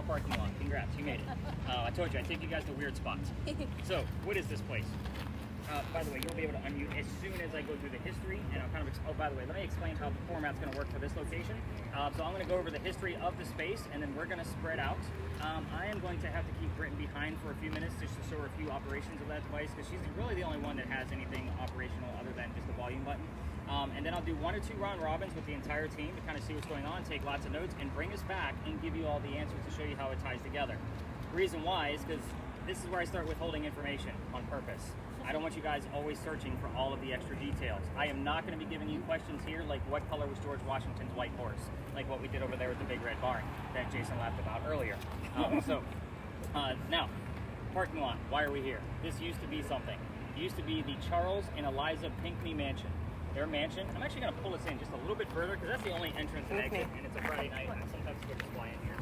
parking lot. Congrats, you made it. I told you, I take you guys to weird spots. So, what is this place? By the way, you'll be able to unmute as soon as I go through the history, and I'll kind of, oh, by the way, let me explain how the format's going to work for this location. So I'm going to go over the history of the space, and then we're going to spread out. I am going to have to keep Britton behind for a few minutes just to show her a few operations of that device, because she's really the only one that has anything operational other than just the volume button. And then I'll do 1 or 2 round robins with the entire team to kind of see what's going on, take lots of notes, and bring us back and give you all the answers to show you how it ties together. The reason why is because this is where I start withholding information on purpose. I don't want you guys always searching for all of the extra details. I am not going to be giving you questions here like what color was George Washington's white horse, like what we did over there with the Big Red Barn that Jason laughed about earlier. Now, parking lot, why are we here? This used to be something. It used to be the Charles and Eliza Pinckney Mansion. Their mansion, I'm actually going to pull this in just a little bit further because that's the only entrance and exit, and it's a Friday night, and sometimes it's good to fly in here.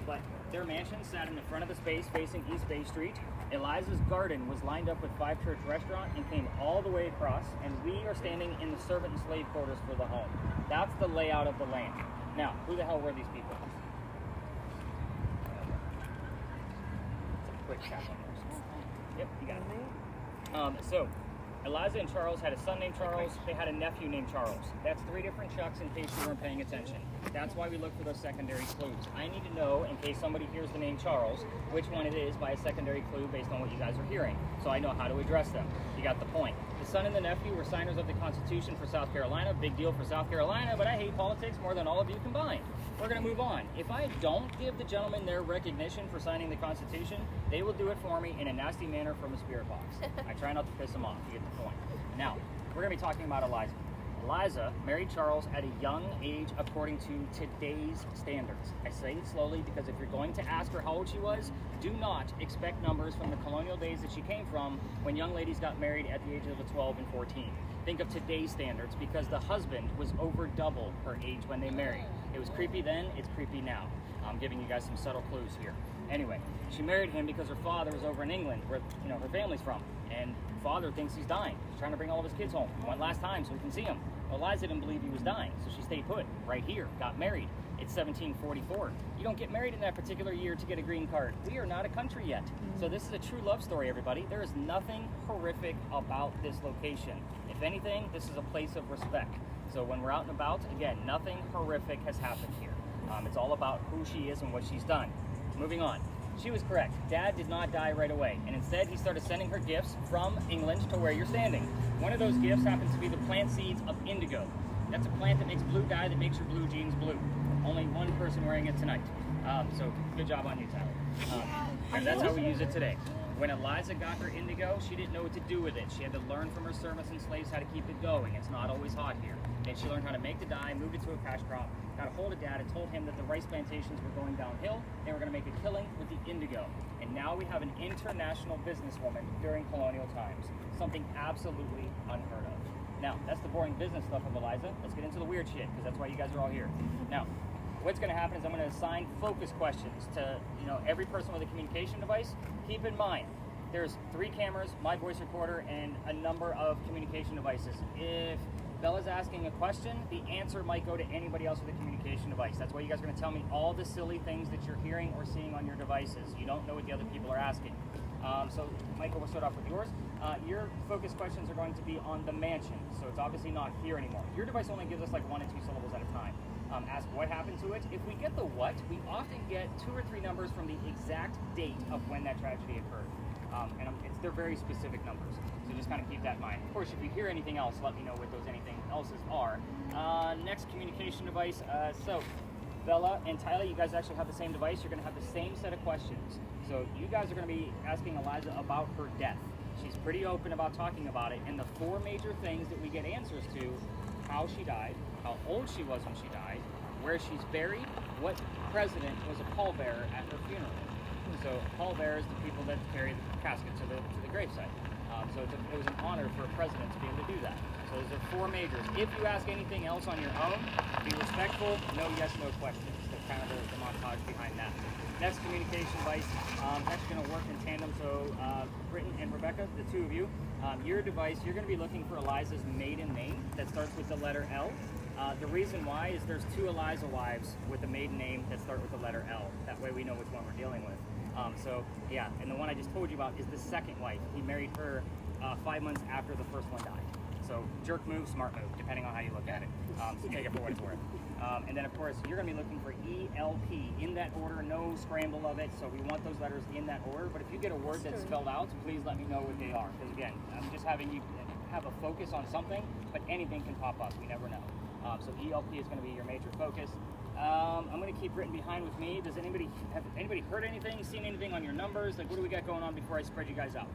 But their mansion sat in the front of the space facing East Bay Street. Eliza's garden was lined up with Five Church Restaurant and came all the way across, and we are standing in the servant and slave quarters for the home. That's the layout of the land. Now, who the hell were these people? It's a quick tap on those. Yep, you got it. So, Eliza and Charles had a son named Charles. They had a nephew named Charles. That's 3 different Chucks in case you weren't paying attention. That's why we look for those secondary clues. I need to know, in case somebody hears the name Charles, which one it is by a secondary clue based on what you guys are hearing, so I know how to address them. You got the point. The son and the nephew were signers of the Constitution for South Carolina. Big deal for South Carolina, but I hate politics more than all of you combined. We're going to move on. If I don't give the gentlemen their recognition for signing the Constitution, they will do it for me in a nasty manner from a spirit box. I try not to piss them off. You get the point. Now, we're going to be talking about Eliza. Eliza married Charles at a young age according to today's standards. I say it slowly because if you're going to ask her how old she was, do not expect numbers from the colonial days that she came from when young ladies got married at the ages of 12 and 14. Think of today's standards because the husband was over double her age when they married. It was creepy then, it's creepy now. I'm giving you guys some subtle clues here. Anyway, she married him because her father was over in England, where her family's from, and father thinks he's dying. He's trying to bring all of his kids home one last time so we can see him. Eliza didn't believe he was dying, so she stayed put right here, got married. It's 1744. You don't get married in that particular year to get a green card. We are not a country yet. So this is a true love story, everybody. There is nothing horrific about this location. If anything, this is a place of respect. So when we're out and about, again, nothing horrific has happened here. It's all about who she is and what she's done. Moving on. She was correct. Dad did not die right away, and instead he started sending her gifts from England to where you're standing. One of those gifts happens to be the plant seeds of indigo. That's a plant that makes blue dye that makes your blue jeans blue. Only one person wearing it tonight. So good job on you, Tyler. And that's how we use it today. When Eliza got her indigo, she didn't know what to do with it. She had to learn from her servants and slaves how to keep it going. It's not always hot here. And she learned how to make the dye, moved it to a cash crop, got a hold of Dad and told him that the rice plantations were going downhill. They were going to make a killing with the indigo. And now we have an international businesswoman during colonial times. Something absolutely unheard of. Now, that's the boring business stuff of Eliza. Let's get into the weird shit, because that's why you guys are all here. Now, what's going to happen is I'm going to assign focus questions to every person with a communication device. Keep in mind, there's 3 cameras, my voice recorder, and a number of communication devices. If Bella's asking a question, the answer might go to anybody else with a communication device. That's why you guys are going to tell me all the silly things that you're hearing or seeing on your devices. You don't know what the other people are asking. So, Michael, we'll start off with yours. Your focus questions are going to be on the mansion, so it's obviously not here anymore. Your device only gives us like 1 and 2 syllables at a time. Ask what happened to it. If we get the what, we often get 2 or 3 numbers from the exact date of when that tragedy occurred. They're very specific numbers, so just kind of keep that in mind. Of course, if you hear anything else, let me know what those anything else's are. Next communication device. So Bella and Tyler, you guys actually have the same device. You're going to have the same set of questions. So you guys are going to be asking Eliza about her death. She's pretty open about talking about it, and the 4 major things that we get answers to: how she died, how old she was when she died, where she's buried, what president was a pallbearer at her funeral. So pallbearers, the people that carry the casket to the gravesite. So it was an honor for a president to be able to do that. So those are 4 majors. If you ask anything else on your own, be respectful, no yes, no questions. That's kind of the montage behind that. Next communication device, actually going to work in tandem. So Britton and Rebecca, the 2 of you, your device, you're going to be looking for Eliza's maiden name that starts with the letter L. The reason why is there's 2 Eliza wives with a maiden name that start with the letter L. That way we know which one we're dealing with. So yeah, and the one I just told you about is the second wife. He married her 5 months after the first one died. So jerk move, smart move, depending on how you look at it. So take it for what it's worth. And then of course, you're gonna be looking for ELP in that order, no scramble of it. So we want those letters in that order. But if you get a word that's spelled out, please let me know what they are. Because again, I'm just having you have a focus on something, but anything can pop up, we never know. So ELP is gonna be your major focus. I'm gonna keep written behind with me. Have anybody heard anything, seen anything on your numbers? Like, what do we got going on before I spread you guys out?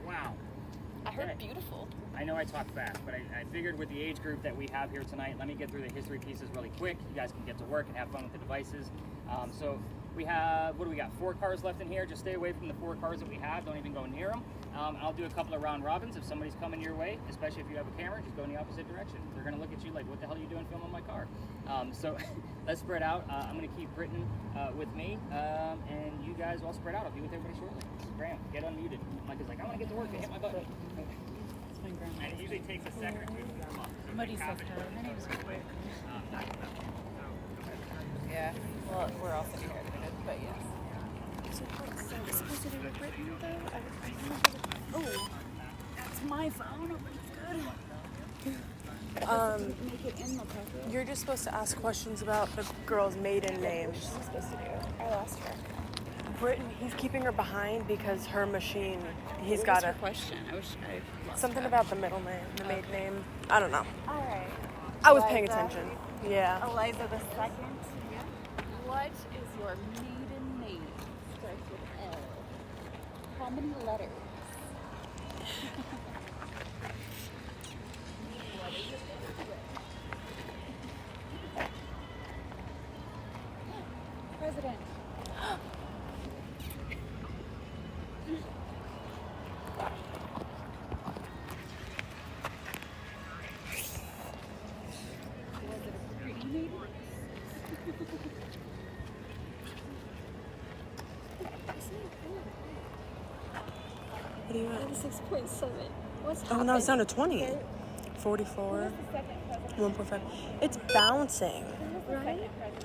Wow. I heard beautiful. I know I talk fast, but I figured with the age group that we have here tonight, let me get through the history pieces really quick. You guys can get to work and have fun with the devices. So we have, what do we got? 4 cars left in here. Just stay away from the 4 cars that we have. Don't even go near them. I'll do a couple of round robins. If somebody's coming your way, especially if you have a camera, just go in the opposite direction. They're gonna look at you like, what the hell are you doing filming my car? So let's spread out. I'm gonna keep Britton with me, and you guys all spread out. I'll be with everybody shortly. Graham, get unmuted. Mike is like, I wanna get to work and hit my button. And it usually takes a second or 2 to warm up. So Muddy says her name is quick. Yeah, well, we're all sitting here, but yes. So what's supposed to do with Britain though? Oh, that's my phone. Oh, good. Make it in the packet. You're just supposed to ask questions about the girl's maiden name. What was I supposed to do? I lost her. Britain, he's keeping her behind because her machine, he's What got was her a question? I wish I lost something her. about the middle name, the maiden name. I don't know. All right. I was paying Eliza. attention. Yeah. Eliza the second. What is your maiden name? Starts with L. How many letters? President. Was it a pretty maiden? What do you want? 6.7. What's Oh, happening? no, it's down to 20. 44. Who was the second president? 1.5. It's bouncing. Who was the second president of the United States?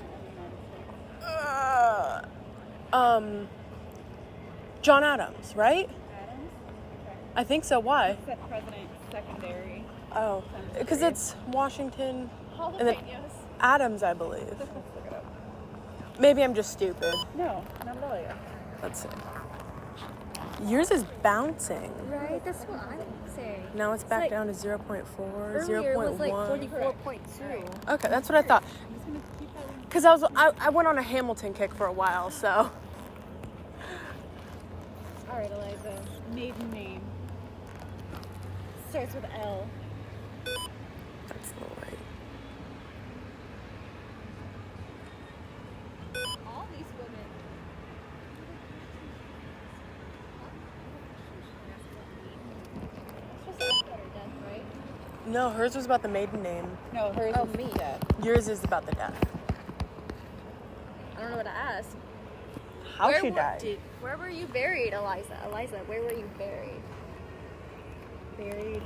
John Adams, right? Adams? Okay. I think so. Why? Said president secondary. Oh, because it's Washington Hall of and then Fame, yes. Adams, I believe. Let's look it up. Maybe I'm just stupid. No, not at all. Let's see. Yours is bouncing. Right, that's what I'm saying. Now it's back like down to 0.4, Earlier it was like 0.1. 44.2. Okay, that's what I thought. I'm just gonna keep that one. Because I went on a Hamilton kick for a while, so. All right, Eliza. Maiden name. Starts with L. That's the right. All these women. It's just after her death, right? No, hers was about the maiden name. No, hers Oh, was me. death. Yours is about the death. I don't know what to ask. How she died. Where were you buried, Eliza? Eliza, where were you buried? Buried,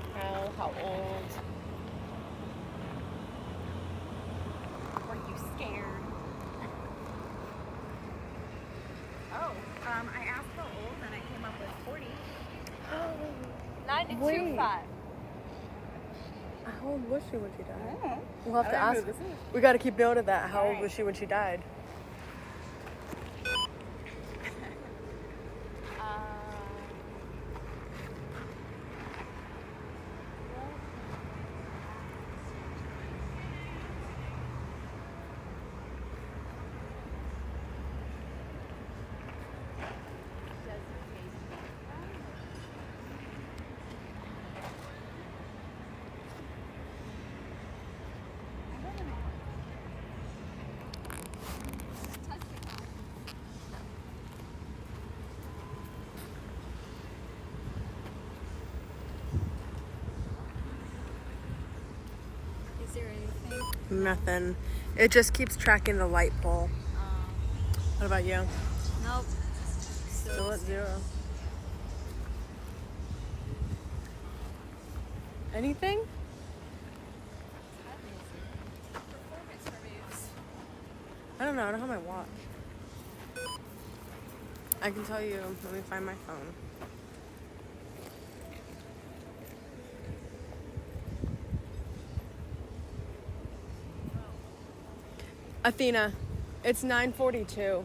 how old? Were you scared? Oh, I asked how old and I came up with 40. 92.5. How old was she when she died? Oh. We'll have to I don't know ask. who this is. We got to keep note of that. How old Alright. was she when she died? Is there anything? Nothing. It just keeps tracking the light pole. What about you? Nope. Still at 0. Anything? I don't know. I don't have my watch. I can tell you. Let me find my phone. Athena, it's 9:42.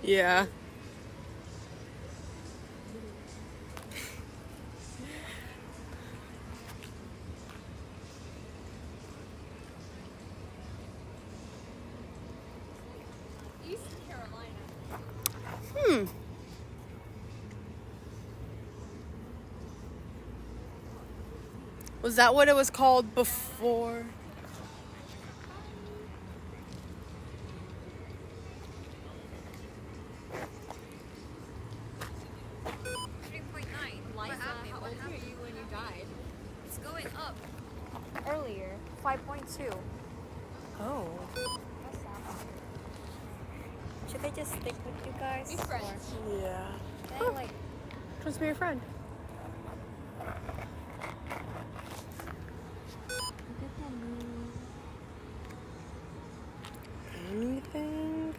Yeah. East Carolina. Was that what it was called before? How old were you when you died? It's going up. Earlier, 5.2. Oh. Should I just stick with you guys? Be friends. Yeah. Can I, like, Just be your friend. Anything?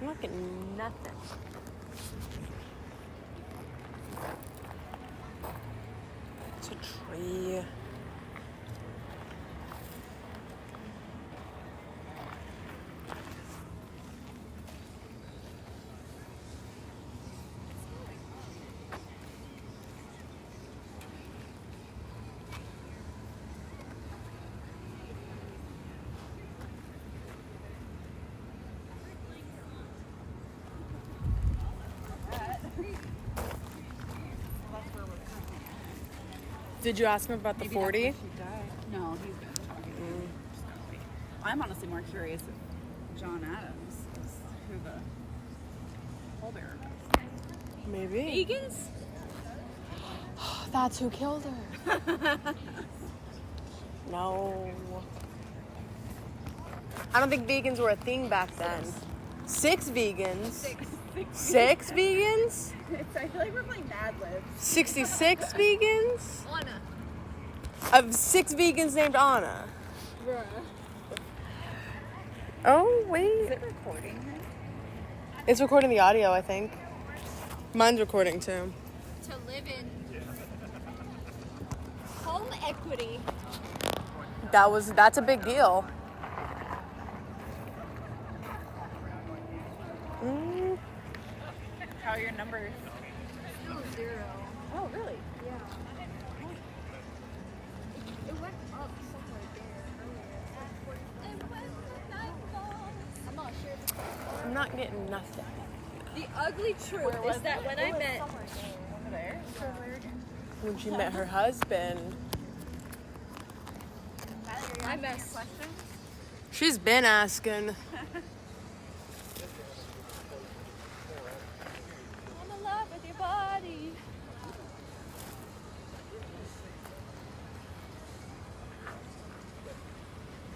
I'm not getting nothing. It's a tree. Did you ask him about the 40? That's where she died. No, he's been talking to me. I'm honestly more curious if John Adams is who the pallbearer is. Maybe. Vegans? That's who killed her. No. I don't think vegans were a thing back then. 6 vegans? 6 vegans? I feel like we're playing Mad Libs. 66 vegans? Anna. Of 6 vegans named Anna. Bruh. Oh, Is wait. it recording her? It's recording the audio, I think. Mine's recording too. To live in home equity. That's a big deal. Mm. How are your numbers? Still 0. Oh, really? Yeah. It went up somewhere there earlier. It went I'm not sure if it's I'm not getting nothing. the ugly truth is that when I met Over there? When she met her husband. I messed. She's been asking. I'm in love with your body.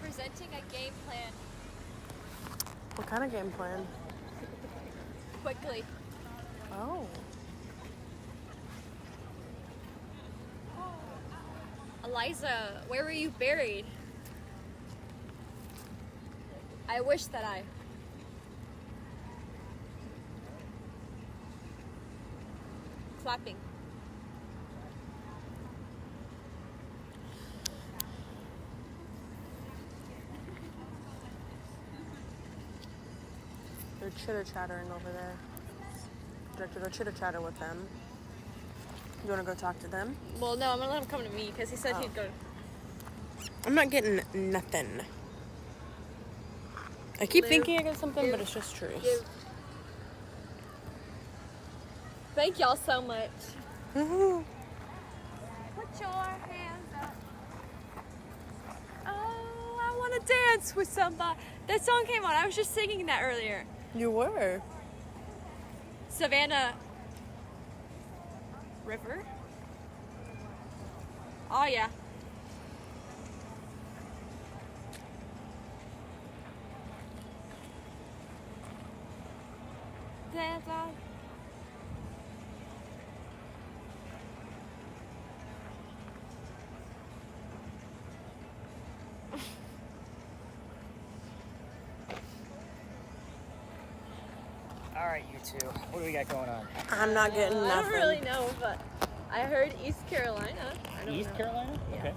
Presenting a game plan What kind of game plan? quickly. Oh. Eliza, where were you buried? I wish that I. Clapping. They're chitter-chattering over there. Director, go chitter-chatter with them. You want to go talk to them? Well, no, I'm gonna let him come to me because he said he'd go. I'm not getting nothing. I keep Live, thinking I get something, but give, it's just trees. Give. Thank y'all so much. Mhm. Put your hands up. Oh, I want to dance with somebody. That song came on. I was just singing that earlier. You were. Savannah River. Oh yeah. Dance on. All right, you two. What do we got going on? I'm not getting I nothing. don't really know, but I heard East Carolina. I don't East know. Carolina? Yeah. Okay.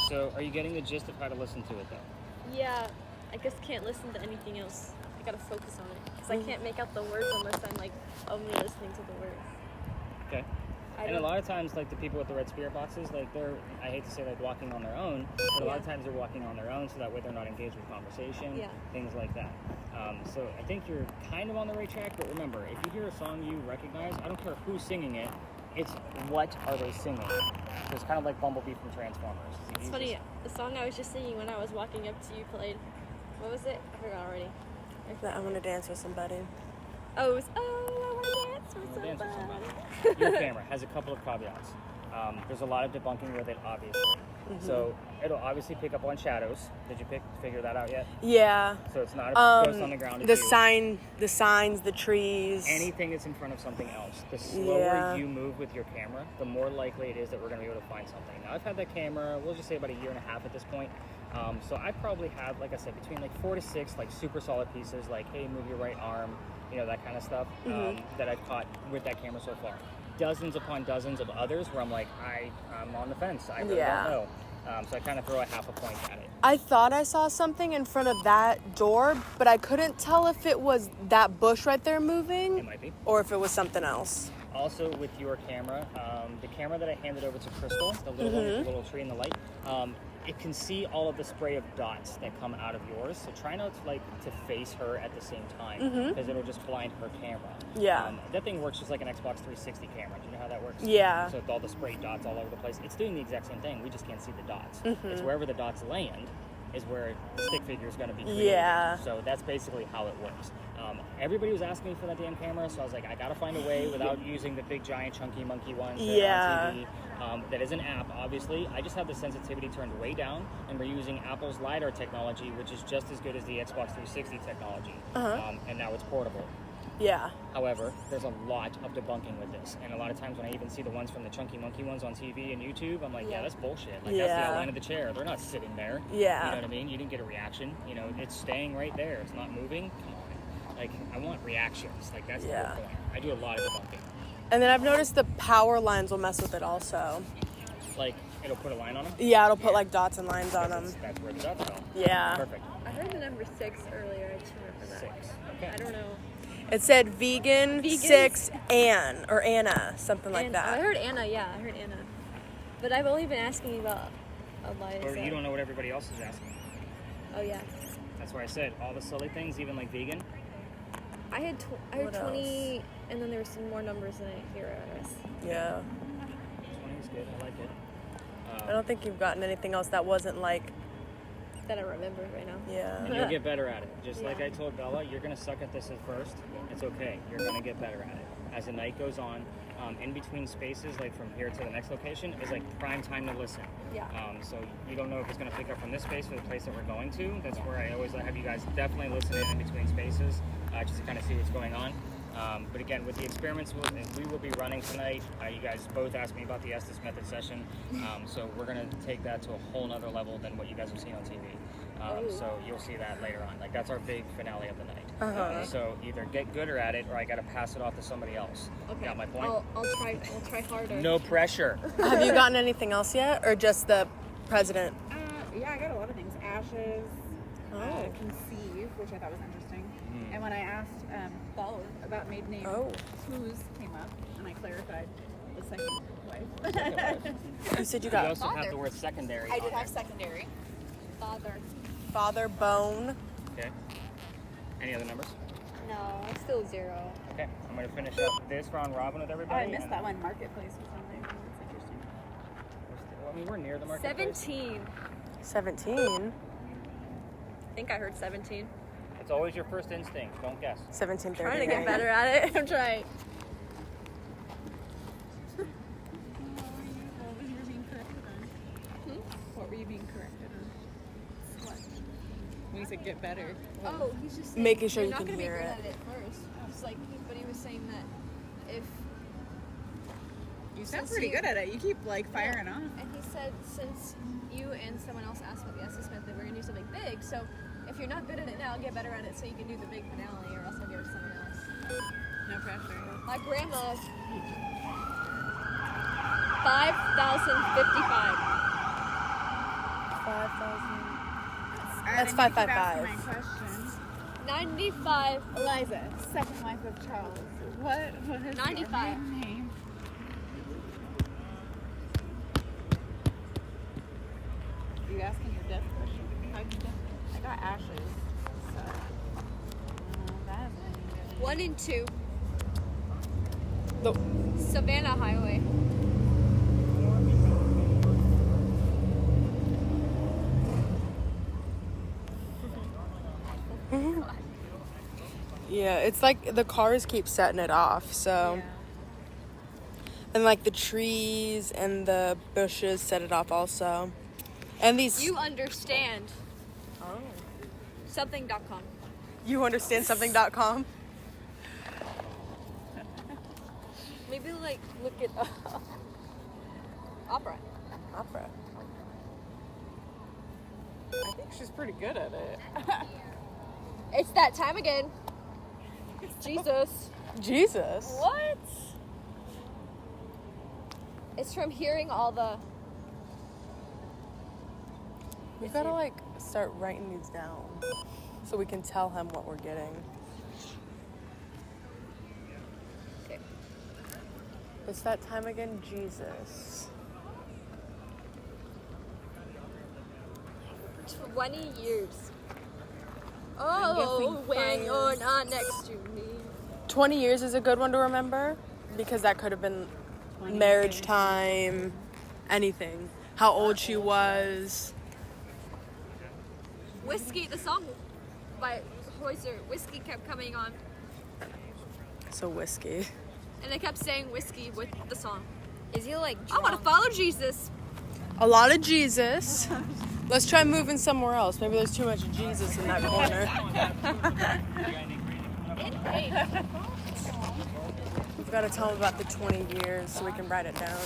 So, are you getting the gist of how to listen to it, though? Yeah, I just can't listen to anything else. I gotta focus on it because I can't make out the words unless I'm like only listening to the words. Okay. I And a don't- lot of times, like the people with the red spirit boxes, like they're, I hate to say like walking on their own, but a lot of Yeah. times they're walking on their own so that way they're not engaged with conversation, Yeah. things like that. So I think you're kind of on the right track, but remember, if you hear a song you recognize, I don't care who's singing it, it's what are they singing. So it's kind of like Bumblebee from Transformers. It's You funny. just- The song I was just singing when I was walking up to you played. What was it? I forgot already. That I want to dance with somebody. Oh, it was I want to dance with Wanna dance with somebody. Your camera has a couple of caveats. There's a lot of debunking with it, obviously. So it'll obviously pick up on shadows. Did you figure that out yet? Yeah. So it's not a ghost on the ground. It's you. The signs, the trees. Anything that's in front of something else. The slower Yeah. you move with your camera, the more likely it is that we're going to be able to find something. Now, I've had that camera, we'll just say about 1.5 years at this point. So I probably have, like I said, between like 4 to 6 like super solid pieces, like, hey, move your right arm, you know, that kind of stuff, that I've caught with that camera so far. Dozens upon dozens of others where I'm like, I'm on the fence. I really Yeah. don't know. So I kind of throw a half a point at it. I thought I saw something in front of that door, but I couldn't tell if it was that bush right there It moving might be. or if it was something else. Also, with your camera, the camera that I handed over to Crystal, the little one with the little tree in the light, it can see all of the spray of dots that come out of yours. So try not to face her at the same time because it'll just blind her camera. Yeah. That thing works just like an Xbox 360 camera. Do you know how that works? Yeah. So with all the spray dots all over the place, it's doing the exact same thing. We just can't see the dots. It's wherever the dots land is where the stick figure is going to be created. Yeah. So that's basically how it works. Everybody was asking me for that damn camera, so I was like, I gotta find a way without using the big giant chunky monkey ones that are on TV. That is an app, obviously. I just have the sensitivity turned way down, and we're using Apple's LiDAR technology, which is just as good as the Xbox 360 technology. And now it's portable. Yeah. However, there's a lot of debunking with this, and a lot of times when I even see the ones from the chunky monkey ones on TV and YouTube, I'm like, yeah, that's bullshit. Like, that's the outline of the chair. They're not sitting there. Yeah. You know what I mean? You didn't get a reaction. You know, it's staying right there. It's not moving. Come on. Like, I want reactions. Like, that's the whole point. I do a lot of debunking. And then I've noticed the power lines will mess with it also. Like, it'll put a line on them? Yeah, it'll put like dots and lines on them. That's where the dots go. Yeah. Perfect. I heard the number 6 earlier. I just remember that. 6. Okay. I don't know. It said vegan, Vegan? 6 Ann or Anna, something like I that. heard Anna. Yeah, I heard Anna. But I've only been asking about Eliza. Or you don't know what everybody else is asking. Oh yeah. That's why I said all the silly things, even like vegan. I heard What 20, and then there were some more numbers than I hear. I guess. Yeah. 20 is good. I like it. I don't think you've gotten anything else that wasn't like, That I remember right now. yeah. And you'll get better at it. Just like Yeah. I told Bella, you're going to suck at this at first. It's okay. You're going to get better at it. As the night goes on, in between spaces, like from here to the next location, is like prime time to listen. Yeah. So you don't know if it's going to pick up from this space or the place that we're going to. That's where I always have you guys definitely listen in between spaces, just to kind of see what's going on. But again, with the experiments we will be running tonight, you guys both asked me about the Estes method session, so we're going to take that to a whole nother level than what you guys have seen on TV. So you'll see that later on. Like, that's our big finale of the night. So either get gooder at it, or I got to pass it off to somebody else. Okay. Got my point? I'll try harder. No pressure. Have you gotten anything else yet, or just the president? Yeah, I got a lot of things. Ashes, Oh. conceive, which I thought was interesting. And when I asked Paul about maiden name, whose came up, and I clarified the second wife. You said you You got also have the word secondary. I on did have there. secondary. Father. father, bone. Okay. Any other numbers? No, it's still 0. Okay, I'm gonna finish up this round robin with Oh, everybody. I missed and that one. Marketplace or something. That's interesting. I mean, we're near the marketplace. 17. 17. I think I heard 17. It's always your first instinct. Don't guess. 17:30. Trying to get better at it. I'm trying. What was you being corrected on? What were you being corrected on? What? When you said get better. Oh, he's just saying Making sure you're you not can gonna hear be good it. at it first. Just like, but he was saying that if You sound Since pretty you- good at it. You keep like firing off. And he said since you and someone else asked about the SS Smith that we're gonna do something big, so if you're not good at it now, get better at it so you can do the big finale, or else I'll give it to someone else. No pressure. My grandma, 5,055. 5,000. That's 555. My question. 95. Eliza, second wife of Charles. What is 95. your name? You asking your death question? How'd you die? I got ashes. So. That isn't any good. 1 and 2. The, Savannah Highway. yeah, it's like the cars keep setting it off, so. Yeah. And like the trees and the bushes set it off also. And these. You understand. Oh. Something.com. You understand something.com? Maybe like look it up. Opera. Opera. I think she's pretty good at it. It's that time again. Jesus. Jesus. What? It's from hearing all the. We gotta like start writing these down so we can tell him what we're getting. Okay. It's that time again, Jesus. 20 years. Oh, when you're not next to me. 20 years is a good one to remember because that could have been marriage time, anything. How old she was. Whiskey, the song by Hoyser, Whiskey kept coming on, So whiskey. and I kept saying whiskey with the song. Is he like I want to follow Jesus. A lot of Jesus. Let's try moving somewhere else. Maybe there's too much Jesus in that corner. We've got to tell him about the 20 years so we can write it down.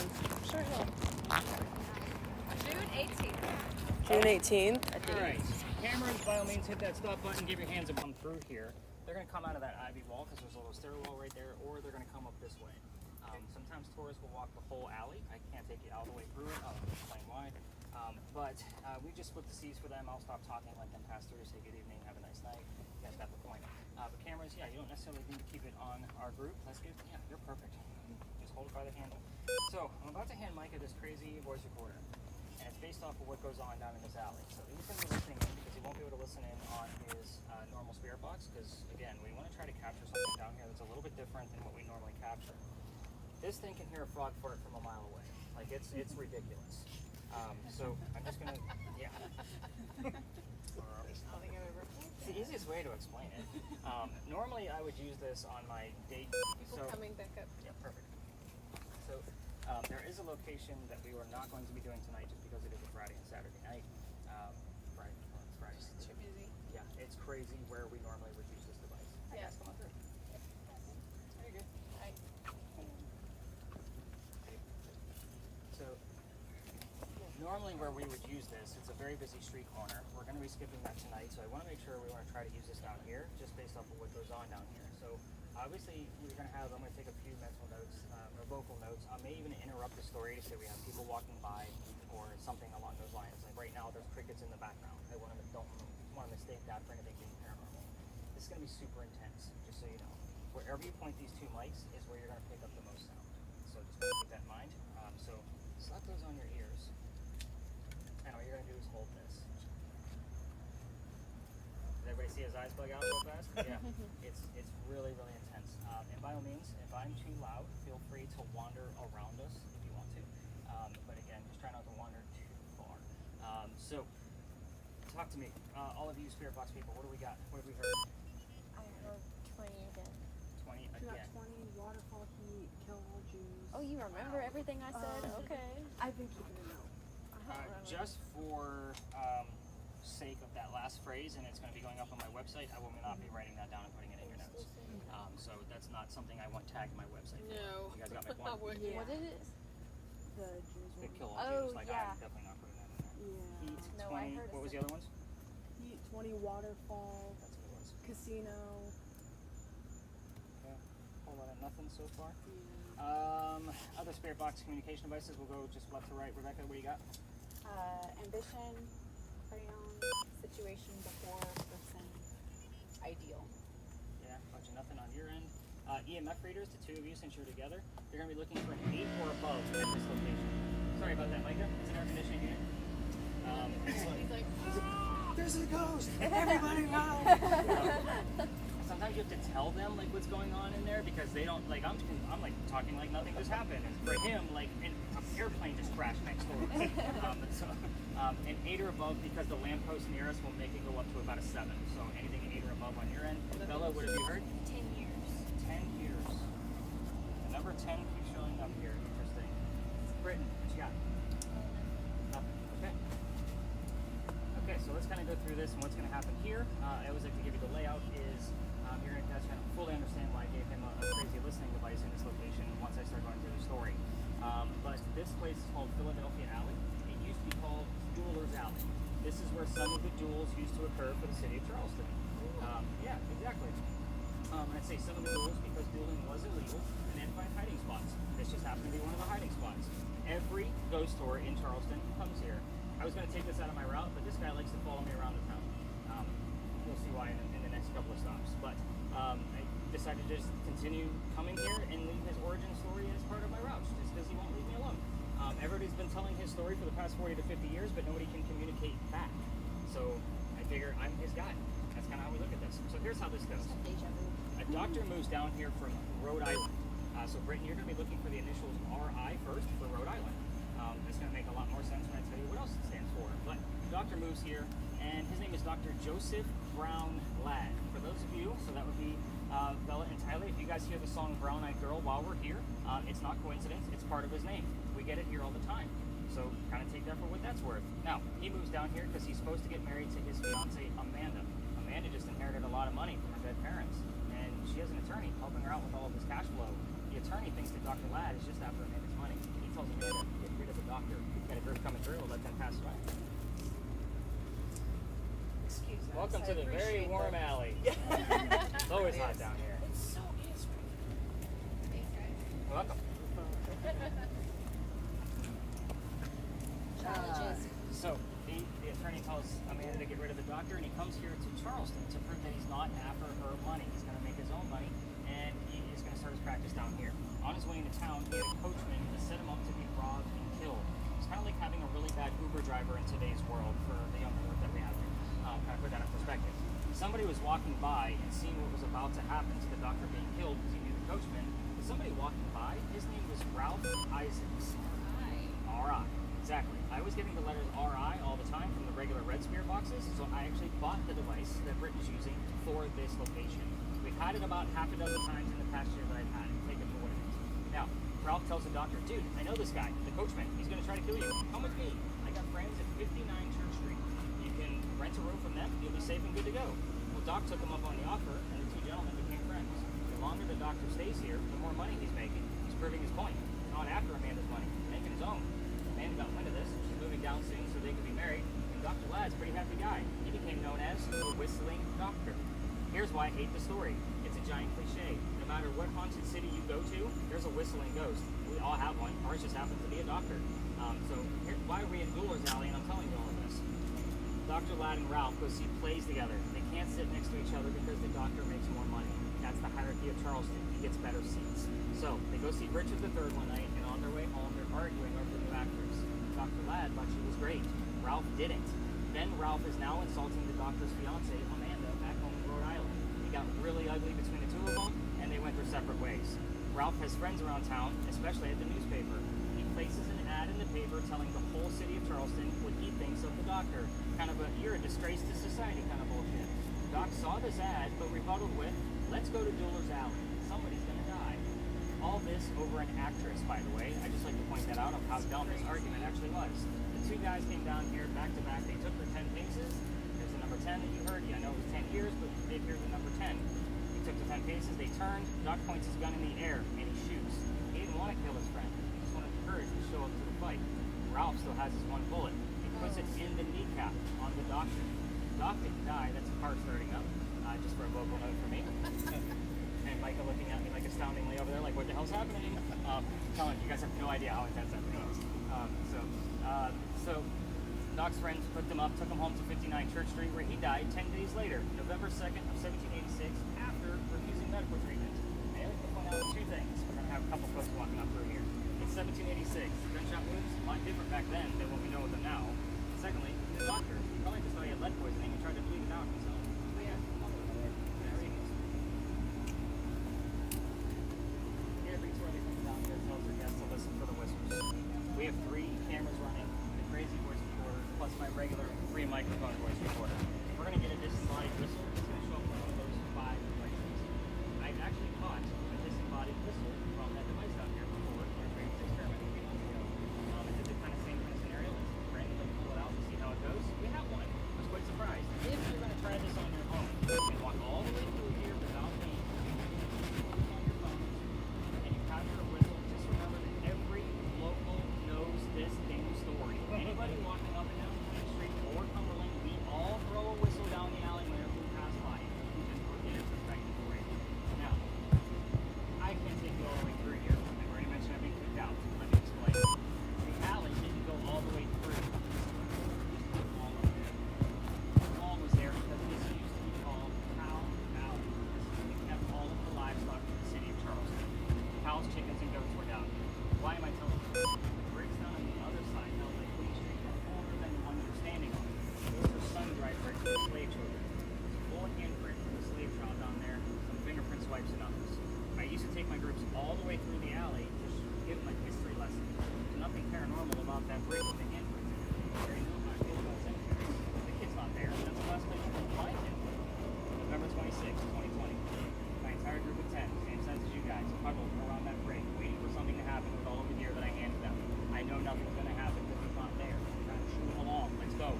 June 18th. June 18th. All right, cameras, by all means, hit that stop button. Give your hands a bump through here. They're going to come out of that ivy wall because there's a little stairwell right there, or they're going to come up this way. Sometimes tourists will walk the whole alley. I can't take you all the way through it. I'll explain why. But we just split the seats for them. I'll stop talking, let them pass through, say good evening, have a nice night. You guys got the point. But cameras, yeah, you don't necessarily need to keep it on our group. That's good. Yeah, you're perfect. Just hold it by the handle. So I'm about to hand Micah this crazy voice recorder. And it's based off of what goes on down in this alley. So he's going to be listening in because he won't be able to listen in on his normal spirit box because, again, we want to try to capture something down here that's a little bit different than what we normally capture. This thing can hear a frog fart from a mile away. Like, it's ridiculous. So I'm just going to, yeah. It's the easiest way to explain it. Normally, I would use this on my date. So, Coming back up. yeah, perfect. So there is a location that we were not going to be doing tonight just because it is a Friday and Saturday night. Friday, well, it's Friday. Too busy. Yeah, it's crazy where we normally would use this device. Hi, Yeah. guys, come on through. Very good. So normally where we would use this, it's a very busy street corner. We're going to be skipping that tonight, so I want to make sure we want to try to use this down here just based off of what goes on down here. So obviously we're going to have, I'm going to take a few mental notes or vocal notes. I may even interrupt the story to say we have people walking by or something along those lines. Like right now there's crickets in the background. I don't want to mistake that for anything being paranormal. This is going to be super intense, just so you know. Wherever you point these two mics is where you're going to pick up the most sound. So just keep that in mind. So slap those on your ears. And all you're going to do is hold this. Did everybody see his eyes bug out real fast? Yeah. It's really, really intense. And by all means, if I'm too loud, feel free to wander around us if you want to. But again, just try not to wander too far. So, talk to me. All of you spirit box people, what do we got? What have we heard? I heard 20 again. 20 We got again. 20, waterfall heat, kill all Jews. Oh, you remember everything I said? Okay. I've been keeping a note. Just for sake of that last phrase, and it's going to be going up on my website, I will not be writing that down and putting it in your notes. So that's not something I want tagged my website for. No. You guys got my I point? wouldn't. Yeah. What is it? The Jews The one. kill all Oh, Jews. Like, yeah. I'm definitely not putting that in there. Yeah. Heat, No, 20. I heard What was the some- other ones? Heat, 20, waterfall, That's good ones. casino. Okay. Whole lot of nothing so far. Yeah. Other spirit box communication devices. We'll go just left to right. Rebecca, what do you got? Ambition, crayon, situation before, person, ideal. Yeah, bunch of nothing on your end. EMF readers, the two of you, since you're together, you're going to be looking for an 8 or above at this location. Sorry about that, Micah. It's an air conditioning unit. He's like, There's a ghost! Everybody run! Sometimes you have to tell them like what's going on in there because they don't like. I'm like talking like nothing just happened. And for him, like an airplane just crashed next door. An 8 or above because the lamppost near us will make it go up to about a 7. So anything 8 or above on your end. Bella, what have you heard? 10 years. 10 years. The number 10 keeps showing up here. Interesting. Britain, what you got? Nothing. Okay. Okay, so let's kind of go through this and what's going to happen here. I always like to give you the layout is you're going to kind of fully understand why I gave him a crazy listening device in this location once I start going through the story. But this place is called Philadelphia Alley. It used to be called Duelers Alley. This is where some of the duels used to occur for the city of Charleston. Yeah, exactly. I'd say some of the duels because dueling was illegal and then find hiding spots. This just happened to be one of the hiding spots. Every ghost tour in Charleston comes here. I was going to take this out of my route, but this guy likes to follow me around the town. You'll see why in the next couple of stops. But I decided to just continue coming here and leave his origin story as part of my route, just because he won't leave me alone. Everybody's been telling his story for the past 40 to 50 years, but nobody can communicate back. So I figure I'm his guy. That's kind of how we look at this. So here's how this goes. Deja vu. A doctor moves down here from Rhode Island. So Brittany, you're going to be looking for the initials RI first for Rhode Island. It's going to make a lot more sense when I tell you what else it stands for. But the doctor moves here, and his name is Dr. Joseph Brown Ladd. For those of you, so that would be Bella and Tyler, if you guys hear the song Brown Eyed Girl while we're here, it's not coincidence, it's part of his name. We get it here all the time. So kind of take that for what that's worth. Now, he moves down here because he's supposed to get married to his fiancée, Amanda. Amanda just inherited a lot of money from her dead parents, and she has an attorney helping her out with all of this cash flow. The attorney thinks that Dr. Ladd is just after Amanda's money. He tells Amanda, get rid of the doctor. Got a group coming through, let them pass away. Excuse me. Welcome to the very warm alley. It's always hot down here. It so is. Thanks, guys. Welcome. Challenges. So the attorney tells Amanda to get rid of the doctor, and he comes here to Charleston to prove that he's not after her money. He's going to make his own money, and he is going to start his practice down here. On his way into town, he had a coachman to set him up to be robbed and killed. It's kind of like having a really bad Uber driver in today's world for the young earth that we have here. Kind of put that in perspective. Somebody was walking by and seeing what was about to happen to the doctor being killed because he knew the coachman. But somebody walking by, his name was Ralph Isaacs. R.I. Exactly. I was getting the letters R.I. all the time from the regular red spirit boxes, so I actually bought the device that Britain's using for this location. We've had it about half a dozen times in the past year that I've had it. Take it for what it is. Now, Ralph tells the doctor, dude, I know this guy, the coachman. He's going to try to kill you. Come with me. I got friends at 59 Church Street. You can rent a room from them. You'll be safe and good to go. Well, Doc took him up on the offer, and the two gentlemen became friends. The longer the doctor stays here, the more money he's making. He's proving his point. He's not after Amanda's money. He's making his own. Amanda got wind of this. She's moving down soon so they can be married. And Dr. Ladd's a pretty happy guy. He became known as the Whistling Doctor. Here's why I hate the story. It's a giant cliche. No matter what haunted city you go to, there's a whistling ghost. We all have one. Ours just happens to be a doctor. So why are we in Duelers Alley and I'm telling you all of this? Dr. Ladd and Ralph go see plays together. They can't sit next to each other because the doctor makes more money. That's the hierarchy of Charleston. He gets better seats. So they go see Richard III one night, and on their way home, they're arguing over the new actress. Dr. Ladd thought she was great. Ralph didn't. Then Ralph is now insulting the doctor's fiancée, Amanda, back home in Rhode Island. It got really ugly between the two of them, and and they went their separate ways. Ralph has friends around town, especially at the newspaper. He places an ad in the paper telling the whole city of Charleston what he thinks of the doctor. Kind of a, you're a disgrace to society kind of bullshit. Doc saw this ad, but rebutted with, let's go to Jeweller's Alley. Somebody's gonna die. All this over an actress, by the way. I just like to point that out of how dumb this argument actually was. The two guys came down here back to back. They took their 10 paces. There's the number 10 that you heard. Yeah, I know it was 10 years, but they hear the number 10. He took the 10 paces. They turned. Doc points his gun in the air, and he shoots. He didn't want to kill his friend. He just wanted the courage to show up to the fight. Ralph still has his one bullet. He puts it in the kneecap on the doctor. Doc didn't die. That's a car starting up. Just for a vocal note for me. And Micah looking at me like astoundingly over there, like, what the hell's happening? Telling you guys have no idea how intense that was. So Doc's friends picked him up, took him home to 59 Church Street, where he died 10 days later, November 2nd of 1786, after refusing medical treatment. And I like to point out two things. We're going to have a couple folks walking up through here. It's 1786. Gunshot wounds, a lot different back then than what we know of them now. Secondly, he's a doctor. He probably just thought he had lead poisoning and tried to bleed it out himself. Yeah. We have 3 cameras running, the crazy voice recorder, plus my regular free microphone voice recorder. We're going to get a disembodied whistle. It's going to show up on one of those 5 devices. I've actually caught a disembodied whistle from that device out here before. Our previous experiment a few months ago. It did the kind of same kind of scenario. Let's randomly pull it out and see how it goes. We have one. I was quite surprised. If you're going to try this on your own, you can walk all the way through here without me. On your phone, and you capture a whistle. Just remember that every local knows this damn story. Anybody walking up and down Main Street or Cumberland, we all throw a whistle down the alley whenever we pass by. We just put it in perspective for you. Now, I can't take you all the way through here. I've already mentioned I've been kicked out. Let me explain. The alley didn't go all the way through. All of it. The wall was there because this used to be called Cow Alley. This is where we kept all of the livestock in the city of Charleston. Cows, chickens, and goats were down here. Why am I telling you this? The bricks down on the other side, held like Queen Street, are older than the one you're standing on. Those are sun-dried bricks from the slave children. There's a full handprint from the slave trial down there, some fingerprint swipes and others. I used to take my groups all the way through the alley to give them a history lesson. There's nothing paranormal about that brick with the handprint. There ain't no how to feel about cemeteries. The kid's not there. That's the last place you can find him. November 26, 2020. My entire group of 10, same size as you guys, huddled around that break, waiting for something to happen with all of the gear that I handed them. I know nothing's going to happen because he's not there. I'm trying to shoot him along. Let's go.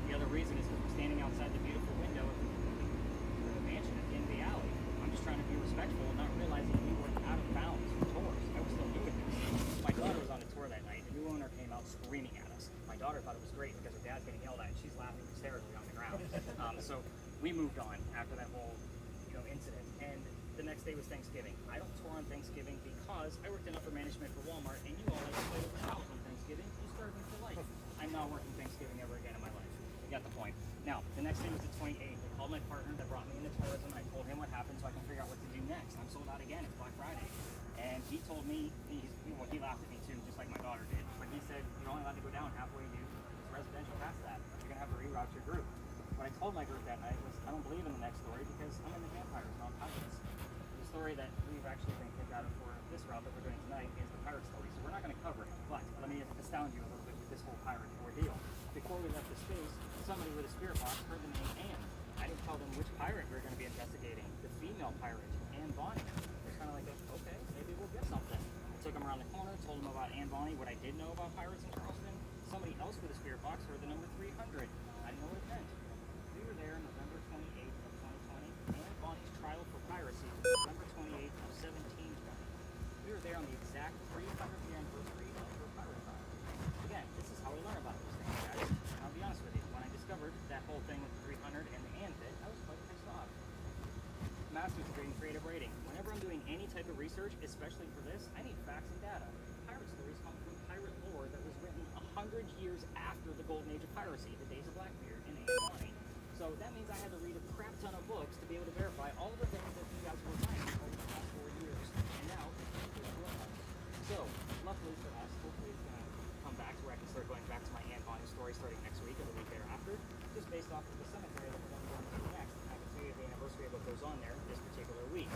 The other reason is because we're standing outside the beautiful window of the mansion at the end of the alley. I'm just trying to be respectful and not realizing we were out of bounds for tours. I was still new at this. My daughter was on a tour that night. The new owner came out screaming at us. My daughter thought it was great because her dad's getting yelled at and she's laughing hysterically on the ground. So we moved on after that whole incident. And the next day was Thanksgiving. I don't tour on Thanksgiving because I worked in upper management for Walmart, and you all like to play with the cows on Thanksgiving. You starved me for life. I'm not working Thanksgiving ever again in my life. You got the point. Now, the next day was the 28th. I called my partner that brought me into tourism. I told him what happened so I can figure out what to do next. I'm sold out again. It's Black Friday. And he told me, he laughed at me too, just like my daughter did. But he said, you're only allowed to go down halfway to it's residential past that. You're going to have to reroute your group. What I told my group that night was, I don't believe in the next story because I'm in the vampires, not pirates. The story that we've actually been kicked out of for this route that we're doing tonight is the pirate story. So we're not going to cover it, but let me astound you a little bit with this whole pirate ordeal. Before we left the space, somebody with a spirit box heard the name Anne. I didn't tell them which pirate we were going to be investigating. The female pirate, Anne Bonny. They're kind of like, okay, maybe we'll get something. I took them around the corner, told them about Anne Bonny, what I did know about pirates in Charleston. Somebody else with a spirit box heard the number 300. I didn't know what it meant. We were there November 28th of 2020. Anne Bonny's trial for piracy was November 28th of 1720. We were there on the exact 300th year anniversary of her pirate trial. Again, this is how we learn about these things, guys. And I'll be honest with you, when I discovered that whole thing with the 300 and the Anne bit, I was quite pissed off. Master's degree in creative writing. Whenever I'm doing any type of research, especially for this, I need facts and data. Pirate stories come from pirate lore that was written 100 years after the golden age of piracy, the days of Blackbeard and Anne Bonny. So that means I had to read a crap ton of books to be able to verify all of the things that you guys were writing over the past 4 years. And now, it's real. So, luckily for us, hopefully it's going to come back to where I can start going back to my Anne Bonny story starting next week or the week thereafter, just based off of the cemetery that we're going to go into next. I can tell you of the anniversary of what goes on there this particular week.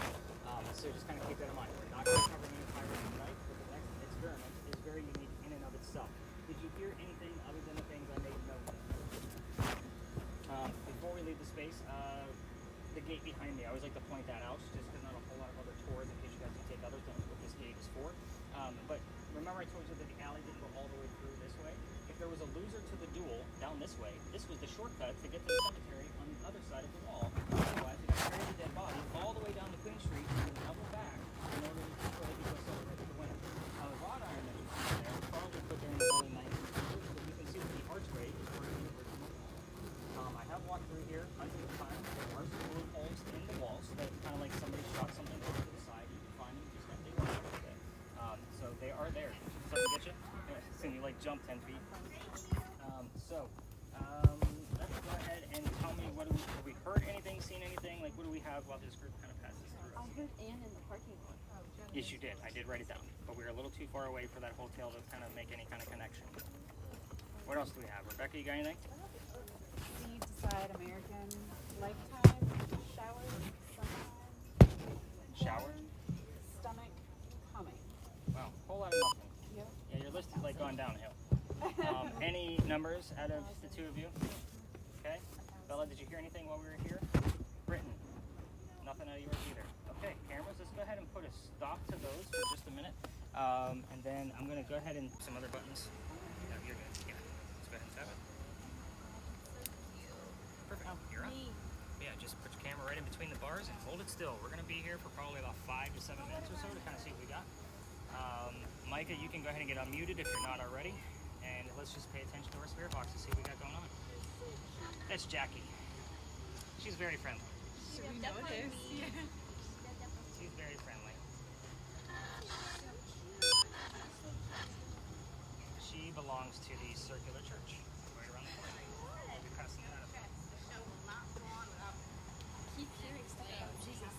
So just kind of keep that in mind. We're not going to cover any pirates tonight, but the next experiment is very unique in and of itself. Did you hear anything other than the things I made note of? Before we leave the space, the gate behind me, I always like to point that out, just because not a whole lot of other tours, in case you guys can take others, don't know what this gate is for. But remember I told you that the alley didn't go all the way through this way? If there was a loser to the duel down this way, this was the shortcut to get to the cemetery on the other side of the wall. Otherwise, they carry the dead body all the way down to Queen Street and then double back in order to so they could go celebrate with the winner. Now, the wrought iron that you see there, probably put there in the early 1900s, but you can see that the archway is where the original wall. I have walked through here under the time. There are some blue holes in the wall, so that kind of like somebody shot something off to the side. You can find them just have to go out with it. So they are there. Something get you? Yeah, so you like jump 10 feet. Let's go ahead and tell me have we heard anything, seen anything? Like, what do we have while this group kind of passes through? I heard Anne in the parking lot. Yes, you did. I did write it down, but we were a little too far away for that hotel to kind of make any kind of connection. What else do we have? Rebecca, you got anything? Seaside American Lifetime shower sometime. Shower? Stomach humming. Wow, whole lot of nothing. Yep. Yeah, your list is like gone downhill. Any numbers out of the two of you? Okay. Bella, did you hear anything while we were here? Britain, nothing out of yours either. Okay, cameras, let's go ahead and put a stop to those for just a minute. And then I'm going to go ahead and some other buttons. No, you're good. Yeah. Let's go ahead and tap it. Perfect. You're up. Yeah, just put your camera right in between the bars and hold it still. We're going to be here for probably about 5 to 7 minutes or so to kind of see what we got. Micah, you can go ahead and get unmuted if you're not already. And let's just pay attention to our spirit box and see what we got going on. That's Jackie. She's very friendly. Should we know this? She's very friendly. She belongs to the circular church right around the corner. You're passing that up. Keep hearing stuff about Jesus.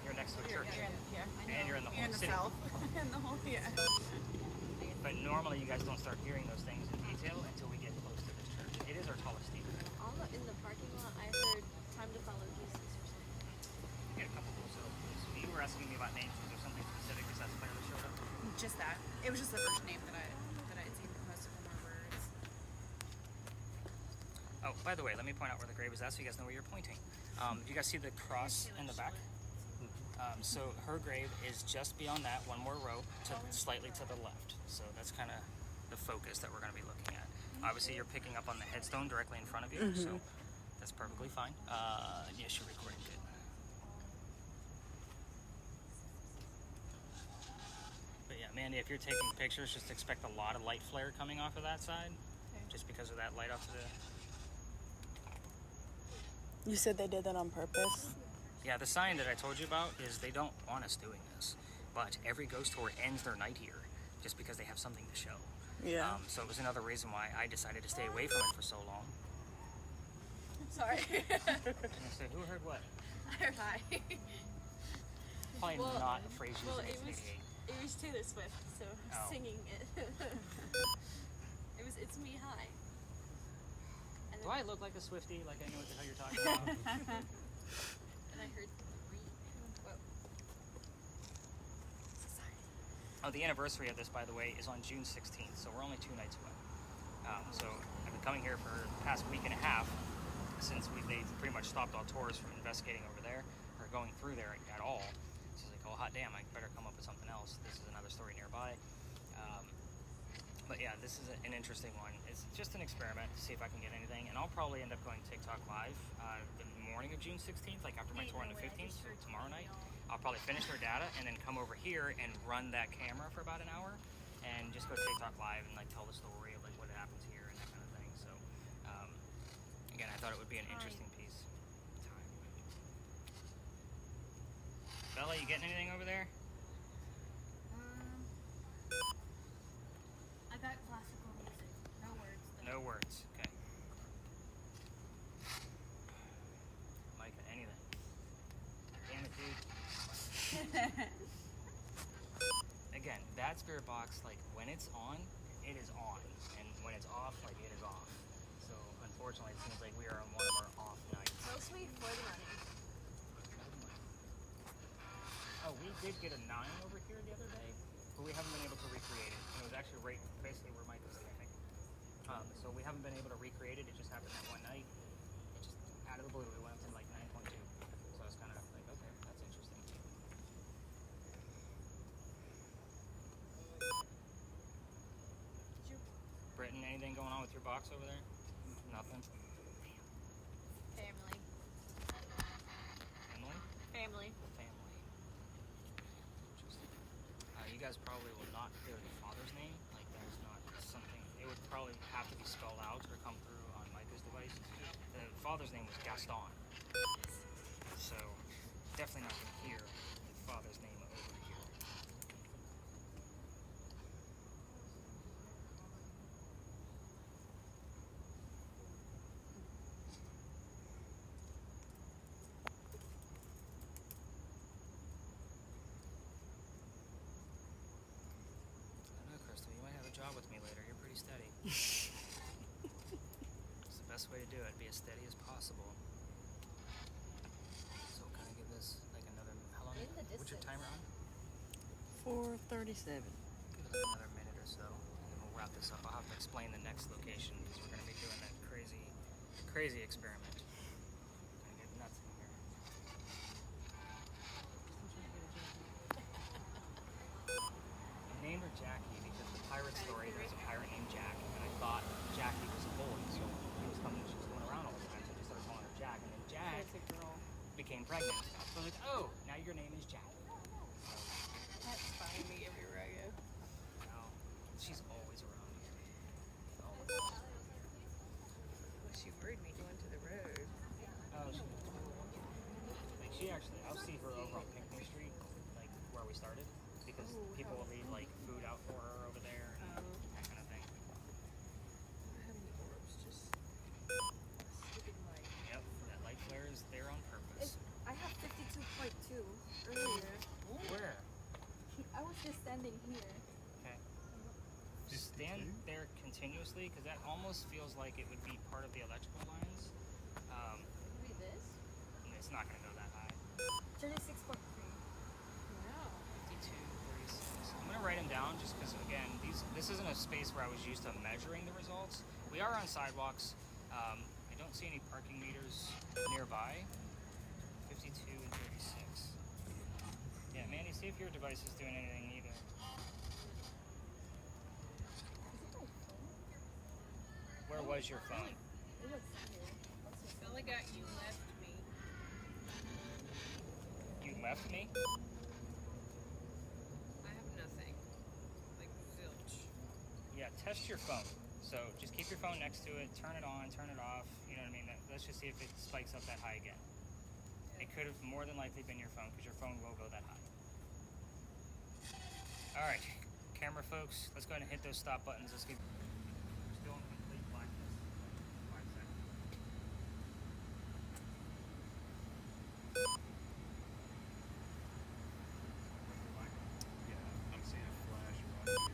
You're next to a church. And you're in the whole and the city. south. And the whole, yeah. But normally you guys don't start hearing those things in detail until we get close to this church. It is our tallest steeple. In the parking lot, I heard "Time to Follow Jesus" or something. We get a couple of those little clues. You were asking me about names. Was there something specific because that's clearly showed up? Just that. It was just the first name that I had seen. Most of them were words. Oh, by the way, let me point out where the grave is at so you guys know where you're pointing. You guys see the cross in the back? So her grave is just beyond that, one more row, slightly to the left. So that's kind of the focus that we're going to be looking at. Obviously, you're picking up on the headstone directly in front of you, so that's perfectly fine. Yes, you're recording good. But yeah, Mandy, if you're taking pictures, just expect a lot of light flare coming off of that side, just because of that light off to the... You said they did that on purpose? Yeah, the sign that I told you about is they don't want us doing this, but every ghost tour ends their night here just because they have something to show. Yeah. So it was another reason why I decided to stay away from it for so long. Sorry. And I said, who heard what? I heard hi. Probably not a phrase used Well, in it was 1988. it was Taylor Swift, so Oh. singing it. It's me hi. And Do I look like a Swiftie? Like I know what the hell you're talking about? And I heard three. Whoa. Oh, the anniversary of this, by the way, is on June 16th, so we're only 2 nights away. So I've been coming here for the past week and a half since they pretty much stopped all tours from investigating over there or going through there at all. So it's like, oh hot damn, I better come up with something else. This is another story nearby. But yeah, this is an interesting one. It's just an experiment to see if I can get anything, and I'll probably end up going TikTok live the morning of June 16th, like after my tour on the 15th, so tomorrow night. I'll probably finish their data and then come over here and run that camera for about an hour and just go TikTok live and like tell the story of like what happens here and that kind of thing. So again, I thought it would be an interesting piece. Bella, you getting anything over there? I got classical music. No words. No words. Okay. Micah, anything? Damn it, dude. Again, that spirit box, like when it's on, it is on, and when it's off, like it is off. So unfortunately, it seems like we are on one of our off nights. Mostly for the money. Oh, we did get a 9 over here the other day, but we haven't been able to recreate it. And it was actually right basically where Mike was standing. So we haven't been able to recreate it. It just happened that one night. It just out of the blue, it went up to like 9.2. So I was kind of like, okay, that's interesting. Britton, anything going on with your box over there? Nothing. Family. Emily? Family. Family. Interesting. You guys probably will not hear the father's name. Like, there's not something. It would probably have to be spelled out or come through on Micah's device. The father's name was Gaston. So, definitely not going to hear the father's name over here. Crystal, you might have a job with me later. You're pretty steady. It's the best way to do it. Be as steady as possible. So we'll kind of give this like another. How long? In the What's your distance. timer on? 4:37. Give it like another minute or so, and then we'll wrap this up. I'll have to explain the next location because we're going to be doing that crazy experiment. Gonna get nuts in here. I named her Jackie because the pirate story, there's a pirate named Jack, and I thought Jackie was a bully, so she was coming around all the time, so I just started calling her Jack, and then Jack It's a girl. became pregnant. So I was like, oh, now your name is Jack. That's fine me everywhere I go. Now, she's always around here. Always. Well, she worried me going to the road. Oh, like she actually, I'll see her over on Pinckney Street, like where we started, because people will leave like food out for her over there and that kind of thing. I have any orbs, just stupid light. Yep, that light flare is there on purpose. I have 52.2 earlier. Where? I was just standing here. Okay. Just stand there continuously, because that almost feels like it would be part of the electrical lines. Read this. And it's not going to go that high. 36.3. Wow. 52, 36. I'm going to write them down just because, again, this isn't a space where I was used to measuring the results. We are on sidewalks. I don't see any parking meters nearby. 52 and 36. Yeah, Mandy, see if your device is doing anything either. Where was your phone? It was here. I feel like you left me. You left me? I have nothing. Like zilch. Yeah, test your phone. So just keep your phone next to it, turn it on, turn it off. You know what I mean? Let's just see if it spikes up that high again. It could have more than likely been your phone because your phone will go that high. All right, camera folks, let's go ahead and hit those stop buttons. Let's get. We're still in complete blackness. 5 seconds. Yeah, I'm seeing a flash right here.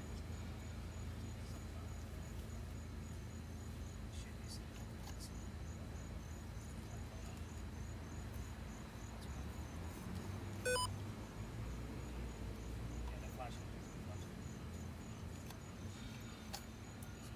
Should be seeing it. Yeah, that flashing is flashing. So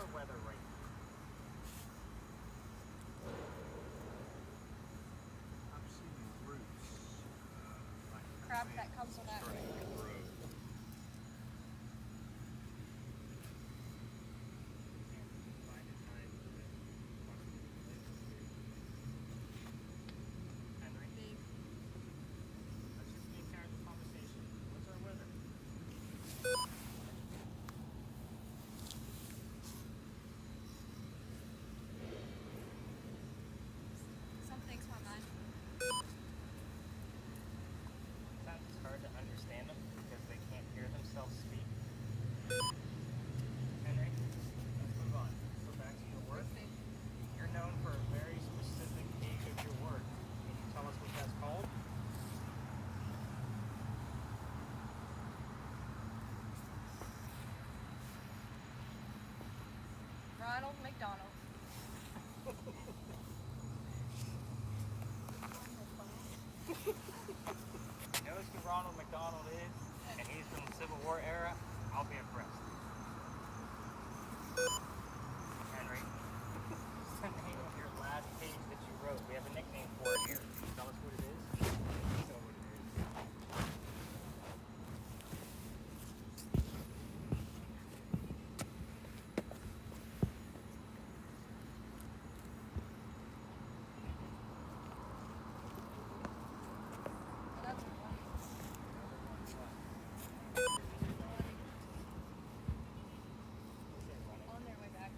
our weather right now? I'm seeing roots. Like Crap plants that comes on that starting to grow. Find a time to Henry, big. let's just make casual conversation. What's our weather? Something's my mind. Sometimes it's hard to understand them because they can't hear themselves speak. Henry, let's move on. Let's go back to your work. You're known for a very specific age of your work. Can you tell us what that's called? Ronald McDonald. Knows who Ronald McDonald is, and he's from the Civil War era, I'll be impressed. Henry, what's the name of your last page that you wrote? We have a nickname for it here. Can you tell us what it is? You know what it is. Oh, that's one. On their way back.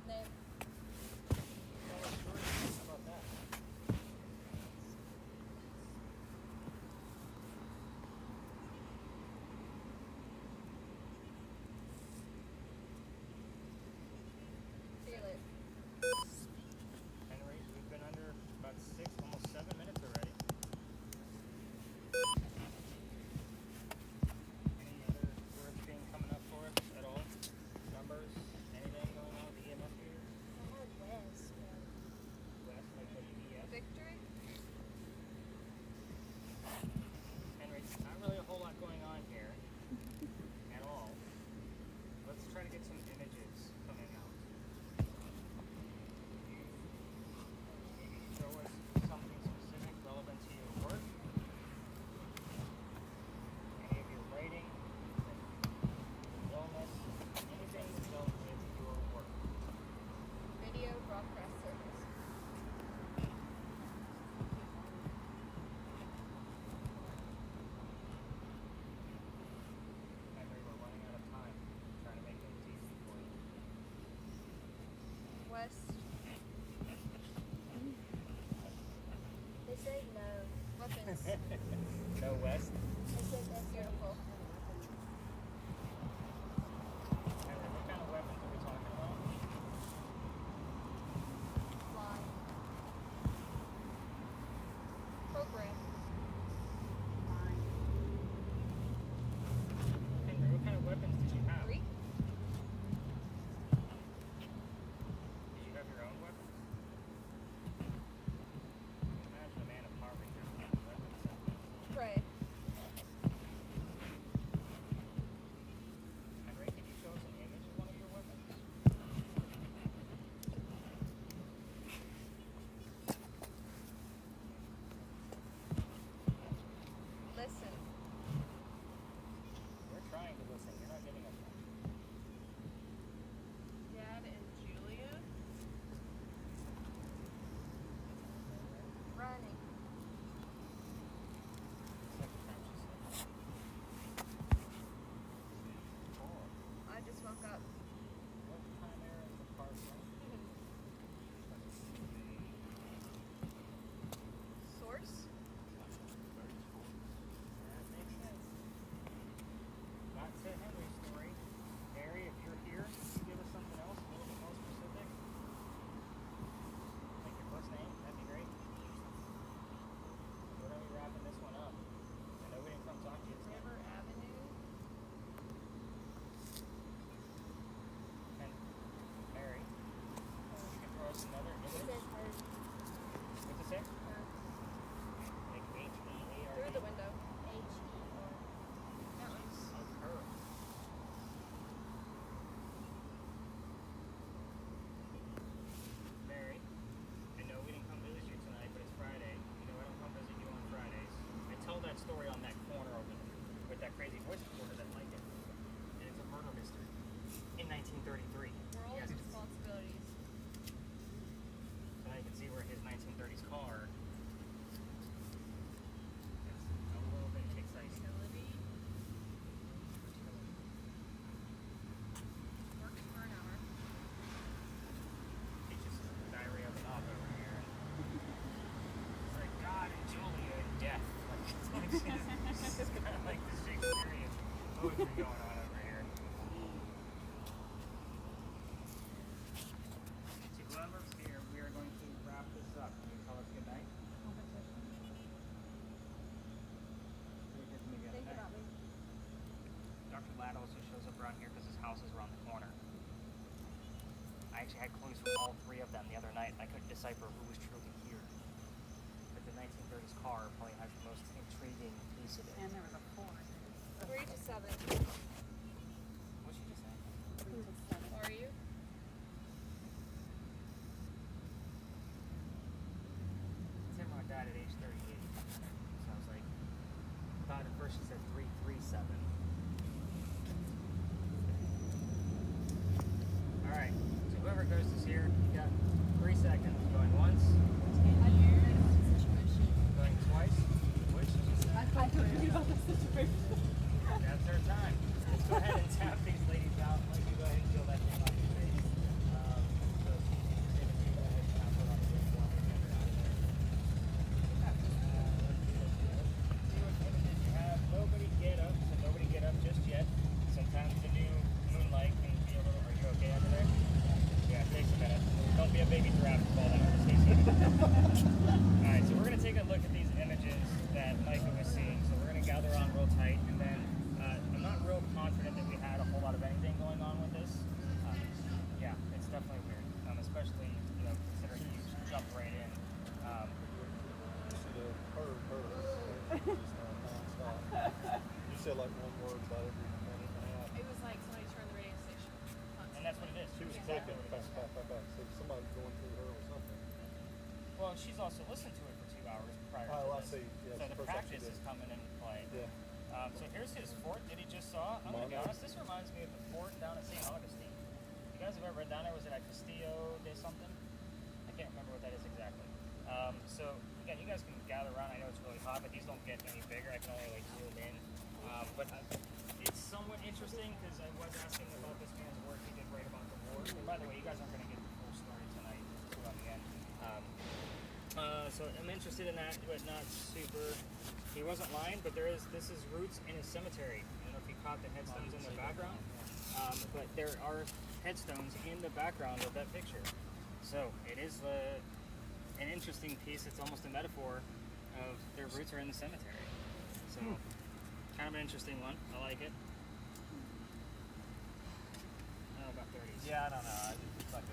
Name. How about that? Feel it. Henry, we've been under about 6, almost 7 minutes already. Any other words being coming up for us at all? Numbers? Anything going on with the EMF here? West, like WES? Victory. Henry, not really a whole lot going on here at all. Let's try to get some images coming out. Show us something specific relevant to your work. Any of your writing, illness, anything dealt with your work. Video broadcast service. Henry, we're running out of time. Trying to make things easy for you. West. They say no. Weapons. No West. They said that's Beautiful. Henry, what kind of weapons are we talking about? Fly. Program. Henry, what kind of weapons did you have? 3. Did you have your own weapons? Imagine a man of poverty just having weapons. Pray. had clues from all three of them the other night. I couldn't decipher who was truly here. But the 1930s car probably has the most intriguing piece of it. And there was a 4. 3 to 7. What'd she just say? 3 to 7. Are you? Tim Rock died at age 38. So I was like, thought at first she said 337. Alright, so whoever goes this here, you got 3 seconds. Going once, 10 years. Situation. going twice. Which she just said. I forget about the situation. That's her time. Let's go ahead and tap these ladies out. Why don't you go ahead and peel that thing off your face. So she can go ahead and tap her on the face while we get her out of there. See what images you have. Nobody get up, so nobody get up just yet. Sometimes the new moonlight can be a little. Are you okay under there? Yeah, it takes a minute. Don't be a baby giraffe and fall down. Stay seated. Alright, so we're going to take a look at these images that Micah was seeing. So we're going to gather on real tight, and then I'm not real confident that we had a whole lot of anything going on with this. Yeah, it's definitely weird, especially considering you jumped right in. You see the her, just nonstop. You said like one word about every minute and a half. It was like somebody turned the radio station. And that's what it is. She was exactly clicking what it back, is. back, back, back. So somebody going through her or something. Well, she's also listened to it for 2 hours prior to Oh, I this. see. Yeah, So it's the the first time she practice did. is coming into play. Yeah. So here's his fort that he just saw. I'm going to be Mono. honest, this reminds me of the fort down at St. Augustine. You guys have ever been down there? Was it at Castillo de something? I can't remember what that is exactly. So again, you guys can gather around. I know it's really hot, but these don't get any bigger. I can only like zoom in. But it's somewhat interesting because I was asking about this man's work. He did write about the war. And by the way, you guys aren't going to get the full story tonight. It's on the end. So I'm interested in that, but not super. He wasn't lying, but this is roots in his cemetery. I don't know if you caught the headstones in the background, but there are headstones in the background of that picture. So it is an interesting piece. It's almost a metaphor of their roots are in the cemetery. So kind of an interesting one. I like it. I don't know about 30s. Yeah, I don't know. It's like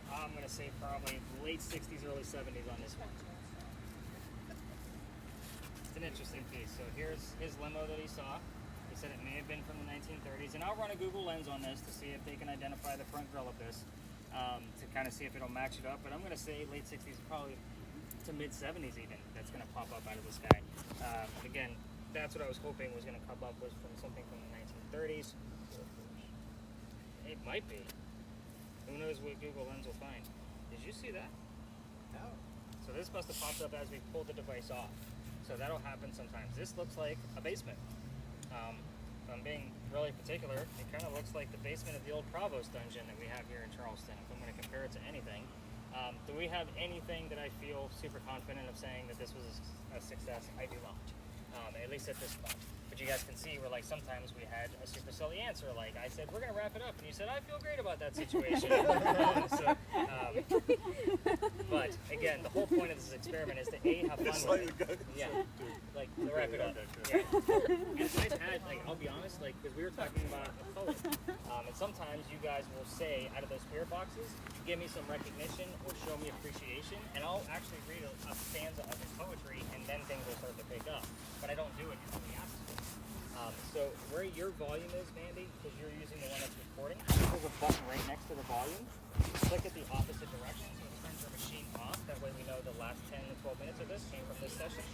I'm going to say probably late 60s, early 70s on this one. It's an interesting piece. So here's his limo that he saw. He said it may have been from the 1930s. And I'll run a Google lens on this to see if they can identify the front grille of this to kind of see if it'll match it up. But I'm going to say late 60s, probably to mid 70s even, that's going to pop up out of this guy. Again, that's what I was hoping was going to come up was from something from the 1930s. It might be. Who knows what Google Lens will find? Did you see that? no. So this must have popped up as we pulled the device off. So that'll happen sometimes. This looks like a basement. If I'm being really particular, it kind of looks like the basement of the old Provost dungeon that we have here in Charleston, if I'm going to compare it to anything. Do we have anything that I feel super confident of saying that this was a success? I do not. At least at this point. But you guys can see where like sometimes we had a super silly answer. Like I said, we're going to wrap it up. And you said, I feel great about that situation. But again, the whole point of this experiment is to A, have fun with it. Yeah. Like, to wrap it up. Yeah. And I've had, like, I'll be honest, like, because we were talking about a poet. And sometimes you guys will say out of those spirit boxes, give me some recognition or show me appreciation. And I'll actually read a stanza of his poetry and then things will start to pick up. But I don't do it until he asks me. So where your volume is, Mandy, because you're using the one that's recording, there's a button right next to the volume. Click at the opposite direction so it turns your machine off. That way we know the last 10 to 12 minutes of this came from this session.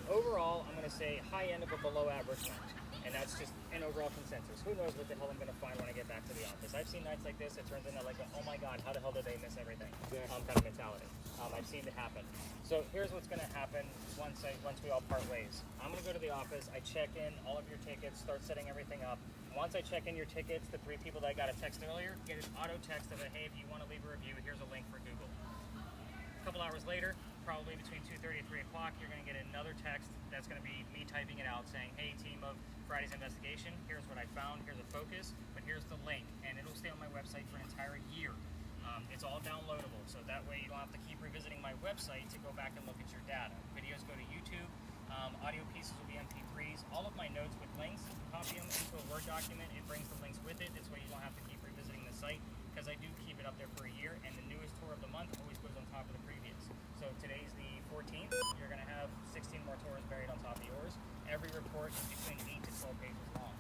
Overall, I'm going to say high end of a below average night. And that's just an overall consensus. Who knows what the hell I'm going to find when I get back to the office. I've seen nights like this, it turns into like, oh my God, how the hell did they miss everything? Kind of mentality. I've seen it happen. So here's what's going to happen once we all part ways. I'm going to go to the office, I check in all of your tickets, start setting everything up. Once I check in your tickets, the 3 people that I got a text earlier, get an auto text of a, hey, if you want to leave a review, here's a link for Google. A couple hours later, probably between 2:30 and 3 o'clock, you're going to get another text that's going to be me typing it out saying, hey, team of Friday's investigation, here's what I found, here's a focus, but here's the link, and it'll stay on my website for an entire year. It's all downloadable, so that way you don't have to keep revisiting my website to go back and look at your data. Videos go to YouTube, audio pieces will be MP3s, all of my notes with links, copy them into a Word document, it brings the links with it, this way you don't have to keep revisiting the site. because I do keep it up there for a year, and the newest tour of the month always goes on top of the previous. So today's the 14th. You're going to have 16 more tours buried on top of yours. Every report is between 8 to 12 pages long.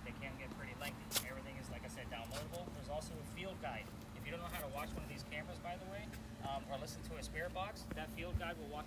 They can get pretty lengthy. Everything is, like I said, downloadable. There's also a field guide. If you don't know how to watch one of these cameras, by the way, or listen to a spirit box, that field guide will walk